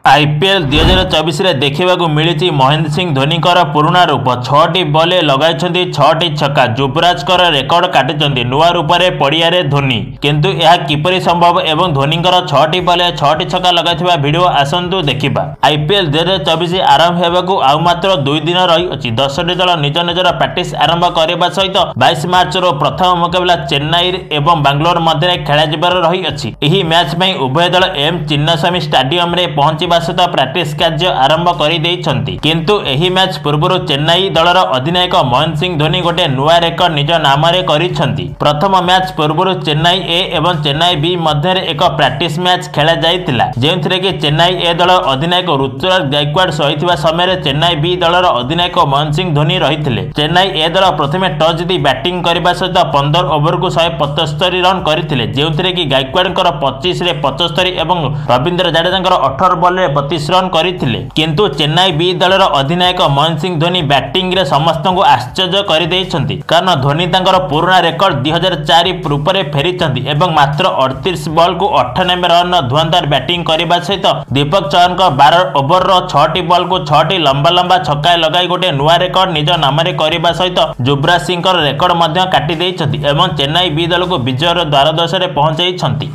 IPL 2024 रे देखा मिली महेंद्र सिंह धोनी पुराणा रूप 6टी बॉले लगाई 6टी छक्का युवराज रेकर्ड काटिଛନ୍ତି नुआ रूप से पड़िया धोनी किंतु यह किपरि संभव एवं धोनी 6टी बॉले 6टी छक्का लगाइथिबा वीडियो आसंतु देखिबा। आईपीएल 2024 आरंभ हेबाकू आउ मात्र 2 दिन रही अछि। 10टी दल निज निजर प्रैक्टिस आरंभ करबा सहित 22 मार्च रो प्रथम मुकाबला चेन्नई एवं बेंगलोर मध्य खेला जिबार रही अछि। एही मैच में उभय दल एम चिन्नास्वामी स्टेडियम रे पहुंचबा सहित प्रैक्टिस कार्य आरंभ कर देइछंती किंतु एही मैच पूर्व चेन्नई दलर अधिनायक महेंद्र सिंह धोनी गोटे नुआ रेकर्ड निज नाम रे करिछंती। प्रथम मैच पूर्व चेन्नई ए एवं चेन्नई बी मध्य एक प्रैक्टिस मैच खेला जाइतिला जेउथिरे कि चेन्नई ए दल अधिनायक ऋतुराज गायकवाड़ सहितबा समय चेन्नई बी दलर अधिनायक महेंद्र सिंह धोनी रहिथिले। चेन्नई ए दल प्रथमे टॉस जीति बैटिंग करबा सहित 15 ओवर को 175 रन करथिले जेउथिरे कि गायकवाड़कर 25 रे 75 एवं रविंद्र जाडेजांकर 18 बॉल 32 रन करथिले किंतु चेन्नई बी दलर अधिनायक महेंद्र सिंह धोनी बैटिंग रे समस्त को आश्चर्य कर देइछंती कारण धोनी तांकर पुराना रेकर्ड 2004 रूपरे फेरिछंती एवं मात्र 38 बॉल को 98 रन धुआंधार बैटिंग करबा सहित दीपक चहर 12 ओवर रो 6टी बॉल को 6टी लंबा लंबा छक्का लगाई गोटे नुआ रेकर्ड निज नाम रे करबा सहित युवराज सिंह रेकर्ड काटी देइछंती एवं चेन्नई बी दल को विजयर द्वारदश रे पहुंचाइछंती।